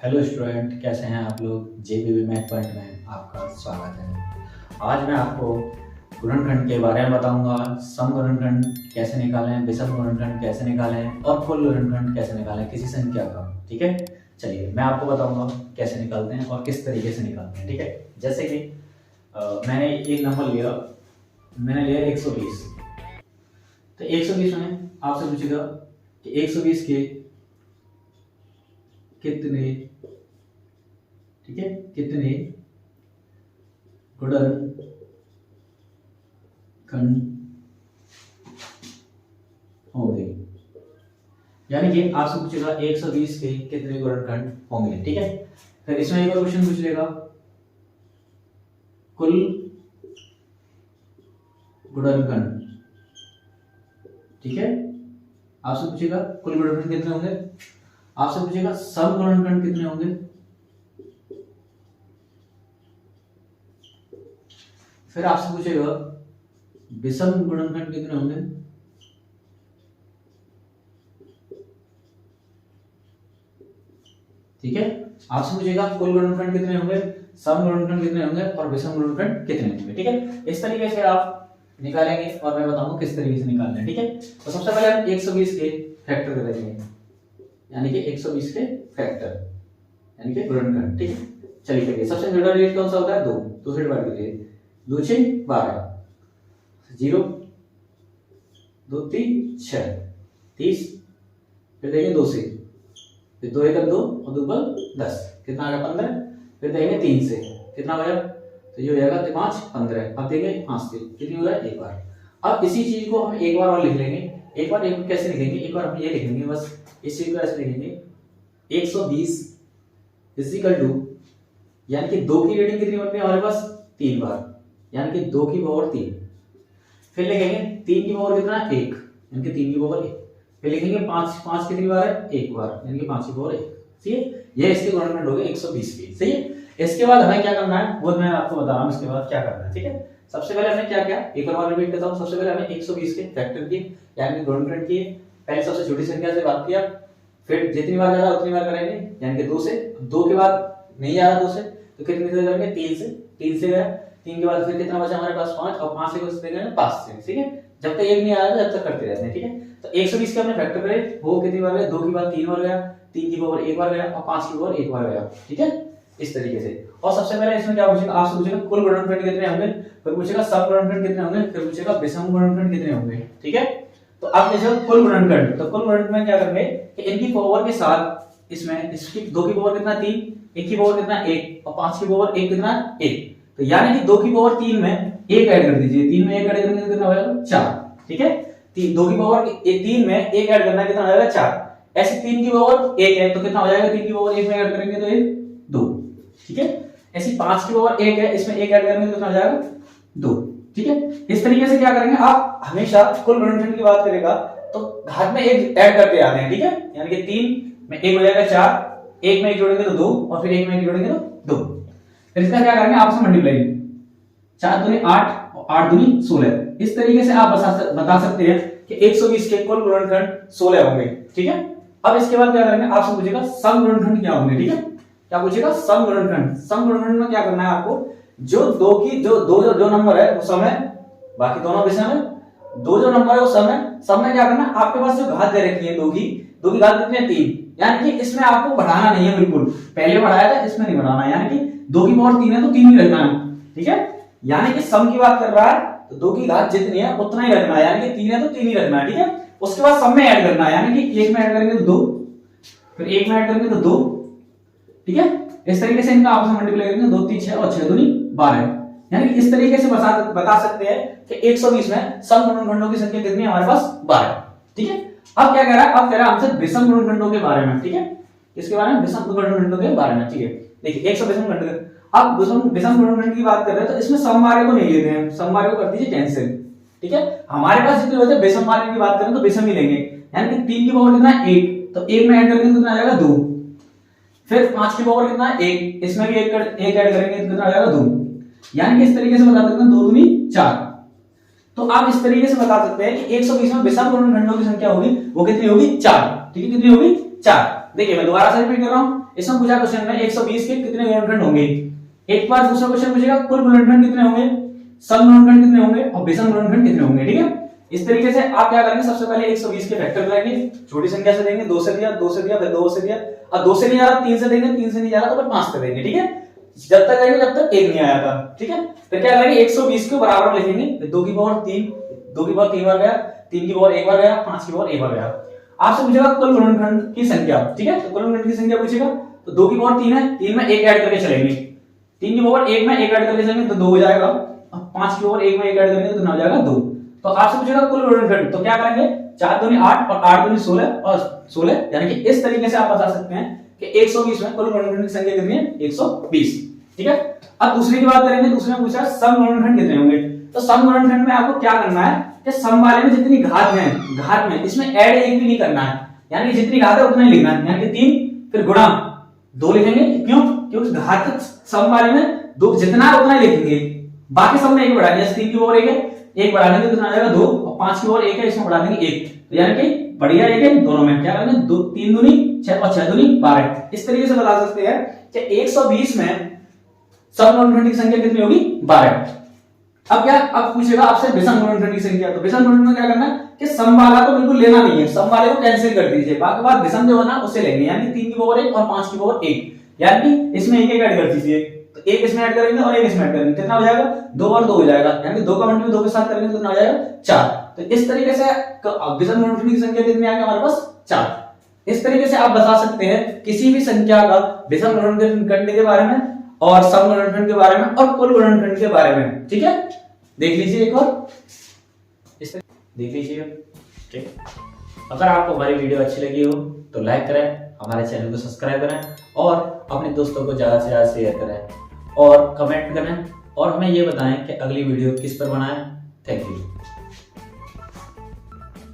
Hello student, कैसे हैं आप लोग। जेबीबी मैथ पॉइंट में आपका स्वागत है। आज मैं आपको गुणनखंड के बारे में बताऊंगा। सम गुणनखंड कैसे निकालें, विषम गुणनखंड कैसे निकालें और कुल गुणनखंड कैसे निकालें किसी संख्या का। ठीक है, चलिए मैं आपको बताऊंगा कैसे निकालते हैं और किस तरीके से निकालते हैं। ठीक है, जैसे कि मैंने एक नंबर लिया, मैंने लिया 120। तो 120 में आपसे पूछेगा कि 120 के कितने, ठीक है, कितने गुणनखंड होंगे। यानी कि आपसे पूछेगा 120 के कितने गुणनखंड होंगे। ठीक है, फिर इसमें एक और क्वेश्चन पूछ लेगा, कुल गुणनखंड। ठीक है, आपसे पूछेगा कुल गुणनखंड कितने होंगे, आपसे पूछेगा सम गुणनखंड कितने होंगे, फिर आपसे पूछेगा विषम गुणनखंड कितने होंगे, ठीक है। आपसे पूछेगा कुल गुणनखंड कितने होंगे, सम गुणनखंड कितने होंगे और विषम गुणनखंड कितने होंगे। ठीक है, इस तरीके से आप निकालेंगे और मैं बताऊंगा किस तरीके से निकालना है। ठीक है, तो सबसे पहले हम 120 के फैक्टर करेंगे, यानी कि 120 के फैक्टर यानी कि गुणनखंड। ठीक है, चलिए करिए। सबसे छोटा डिजिट कौन सा होता है? 2। 2 से डिवाइड कीजिए, 2 6 12, 0 2 3 6 30, फिर देंगे 2 से, फिर 2 1 2 और 2 10, कितना आ गया 15। फिर देंगे 3 से, कितना हो जाएगा, तो ये हो जाएगा 5 15। अब देंगे 5 से, कितनी हो जाएगा एक बार। अब इसी चीज को हम एक बार और लिख लेंगे। एक बार एक कैसे लिखेंगे, एक बार हम ये लिखेंगे, बस इस चीज को ऐसे लिखेंगे, 120 इक्वल टू, यानी कि 2 की रीडिंग कितनी बनती है हमारे पास 3 बार, यानी कि 2 की पावर 3। फिर लिखेंगे 3 की पावर कितना 1, यानी कि 3 की पावर 1। फिर लिखेंगे 5 कितनी बार है, एक बार, यानी कि 5 की पावर 1। सही है, ये इसके गुणनखंड हो गए 120 के। सही है, इसके बाद हमें क्या करना है वो मैं आपको बता रहा हूं। इसके बाद क्या करना है, ठीक है। सबसे पहले हमने क्या किया, एक बार रिपीट करता हूं। सबसे पहले हमने 120 के फैक्टर किए, यानी कि गुणनखंड किए। पहले सबसे छोटी संख्या से बात किया, फिर जितनी बार जा रहा उतनी बार करेंगे, यानी कि 2 से। 2 के बाद नहीं जा रहा 2 से, तो कितने से करेंगे 3 से। 3 से गया, 3 के बाद फिर कितना बचा हमारे पास 5, और 5 से कुछ देंगे 5 से। ठीक है, जब तक एक नहीं आ रहा तब तक करते रहते हैं। ठीक है, तो 120 के हमने फैक्टर करे, वो कितनी बार गया, 2 की बार 3 बार गया, 3 की पावर 1 बार गया और 5 की पावर 1 बार गया। ठीक है, इस तरीके से। और सबसे पहले इसमें क्या पूछेगा, आपसे पूछेगा कुल गुणनखंड कितने होंगे, फिर पूछेगा सम गुणनखंड कितने होंगे, फिर पूछेगा विषम गुणनखंड कितने होंगे। ठीक है, तो अब जैसे कुल गुणनखंड, तो कुल गुणनखंड में क्या करेंगे कि इनकी पावर के साथ इसमें इसकी 2 की पावर कितना 3, 1 की पावर कितना 1 और 5 की पावर 1 कितना 1। तो यानी कि 2 की पावर 3 में 1 ऐड कर दीजिए, 3 में 1 ऐड करेंगे तो कितना हो जाएगा 4। ठीक है, 2 की पावर 3 में 1 ऐड करना है, कितना हो जाएगा 4। ऐसे 3 की पावर 1 है तो कितना हो जाएगा, 3 की पावर 1 में ऐड करेंगे तो 1 2। ठीक है, ऐसी 5 की पावर 1 है, इसमें 1 ऐड करेंगे तो कितना हो जाएगा 2। ठीक है, इस तरीके से क्या करेंगे, आप हमेशा कुल गुणनखंड की बात करेगा तो घात में 1 ऐड करते आते हैं। ठीक है, यानी कि 3 में 1 हो जाएगा 4, 1 में 1 जोड़ेंगे तो 2 और फिर 1 में 1 जोड़ेंगे तो 2। फिर इसका क्या करेंगे, आपस में मल्टीप्लाई, 4 दूनी 8 और 8 दूनी 16। इस तरीके से आप बता सकते हैं कि 120 के कुल गुणनखंड 16 होंगे। ठीक है, अब इसके बाद क्या करेंगे, आपसे पूछेगा सम गुणनखंड क्या होंगे। ठीक है, क्या पूछेगा, सम गुणनखंड। सम गुणनखंड में क्या करना है आपको, जो दो की जो नंबर है वो सम है, बाकी दोनों विषम है। जो नंबर है वो सम है। सम में क्या करना है, आपके पास जो घात दे रखी है 2 की घात कितनी है 3, यानी कि इसमें आपको बढ़ाना नहीं है बिल्कुल। पहले बढ़ाया था, इसमें नहीं बढ़ाना, यानी कि 2 की पावर 3 है तो 3 ही रखना है। ठीक है, यानी कि सम की बात कर रहा है तो 2 की घात जितनी है उतना ही रखना है, यानी कि 3 है तो 3 ही रखना है। ठीक है, उसके बाद सम में ऐड करना है, यानी कि 1 में ऐड करेंगे तो 2, फिर 1 में ऐड करेंगे तो 2। ठीक है, इस तरीके से इनका आपस में मल्टीप्लाई करेंगे, 2 3 6 और 6 दूनी 12। यानी कि इस तरीके से बता सकते हैं कि 120 में सम गुणनखंडों की संख्या कितनी है हमारे पास 12। ठीक है, अब क्या कह रहा है, अब कह रहा है हमसे विषम गुणनखंडों के बारे में। ठीक है, इसके बारे में विषम गुणनखंडों के बारे में। ठीक है, देखिए 120 गुणनखंड, अब विषम गुणनखंड की बात कर रहे हैं तो इसमें समवार्य को नहीं लेते हैं, समवार्य को कर दीजिए कैंसिल। ठीक है, हमारे पास जितने होते हैं विषम वाले की बात करें तो विषम ही लेंगे, यानी कि 3 की पावर कितना 1, तो 1 में ऐड करेंगे तो कितना आ जाएगा 2। फिर 5 की पावर कितना 1, इसमें भी 1 ऐड करेंगे तो कितना आ जाएगा 2। यानी कि इस तरीके से बता सकते हैं 2 दूनी 4। तो आप इस तरीके से बता सकते हैं कि 120 में विषम गुणनखंडों की संख्या होगी वो कितनी होगी 4। ठीक है, कितनी होगी 4। देखिए मैं दोबारा से रिपीट कर रहा हूं, इसमें पूछा क्वेश्चन में 120 के कितने गुणनखंड होंगे। एक बार दूसरा क्वेश्चन पूछेगा कुल गुणनखंड कितने होंगे, सम गुणनखंड कितने होंगे और विषम गुणनखंड कितने होंगे। ठीक है, इस तरीके से आप क्या करेंगे, सबसे पहले 120 के फैक्टर करेंगे, छोटी संख्या से देंगे, 2 से दिया, 2 से दिया, फिर 2 से दिया, और 2 से नहीं आ रहा 3 से देंगे, 3 से नहीं आ रहा तो फिर 5 से देंगे। ठीक है, जब तक देंगे जब तक 1 नहीं आया था। ठीक है, फिर क्या करेंगे 120 के बराबर लिखेंगे, 2 की पावर 3, 2 की पावर 3 बार गया, 3 की पावर 1 बार गया, 5 की पावर 1 बार गया। आपसे पूछेगा कुल गुणनखंड की संख्या। ठीक है, तो कुल गुणनखंड की संख्या पूछेगा, तो 2 की पावर 3 है, 3 में 1 ऐड करके चलेंगे, 3 की पावर 1 में 1 ऐड करके चलेंगे तो 2 हो जाएगा, और 5 की पावर 1 में 1 ऐड करेंगे तो 9 हो जाएगा 2। तो आपसे पूछेगा कुल गुणनखंड, तो क्या करेंगे 4 दूनी 8 और 8 दूनी 16 और 16, यानी कि इस तरीके से आप बता सकते हैं कि 120 में कुल गुणनखंड की संख्या कितनी है, 120। ठीक है, अब दूसरे की बात करेंगे, दूसरे में पूछा सम गुणनखंड कितने होंगे। तो सम गुणनखंड में आपको क्या करना है कि सम वाले में जितनी घात में इसमें ऐड एक भी नहीं करना है, यानी कि जितनी घात है उतना ही लिखना है, यानी कि 3 फिर गुणा 2 लिखेंगे। क्यों, क्योंकि घात सम वाले में 2 जितना है उतना ही लिखेंगे, बाकी सब में 1 बढ़ा दिया, 3 की पावर 1 है, 1 बढ़ा देंगे तो कितना आ जाएगा 2, और 5 की पावर 1 है, इसमें बढ़ा देंगे 1, तो यानी कि बढ़िया 1 है दोनों में। क्या करेंगे 2 3 दूनी 6 और 6 दूनी 12। इस तरीके से बता सकते हैं कि 120 में सम गुणनखंड की संख्या कितनी होगी, 12। अब क्या, अब पूछेगा आपसे विषम गुणनखंड की संख्या। तो विषम गुणनखंड में क्या करना है कि सम वाला तो बिल्कुल लेना नहीं है, सम वाले को कैंसिल कर दीजिए, बाकी बात विषम जो है ना उसे लेंगे, यानी 3 की पावर 1 और 5 की पावर 1, यानी कि इसमें 1 1 ऐड कर दीजिए, तो 1 इसमें ऐड करेंगे और 1 इसमें ऐड करेंगे, कितना हो जाएगा 2 और 2 हो जाएगा, यानी कि 2 का मल्टीपल 2 के साथ करेंगे तो कितना हो जाएगा 4। तो इस तरीके से विषम गुणनखंड की संख्या कितनी आ गई हमारे पास 4। इस तरीके से आप बता सकते हैं किसी भी संख्या का विषम गुणनखंड के बारे में और सम गुणनखंड के बारे में और कुल गुणनखंड के बारे में। ठीक है, देख लीजिए एक और, इस देख लीजिए। ठीक, अगर आपको हमारी वीडियो अच्छी लगी हो तो लाइक करें, हमारे चैनल को सब्सक्राइब करें और अपने दोस्तों को ज्यादा से ज्यादा शेयर करें और कमेंट करें और हमें ये बताएं कि अगली वीडियो किस पर बनाएं। Thank you.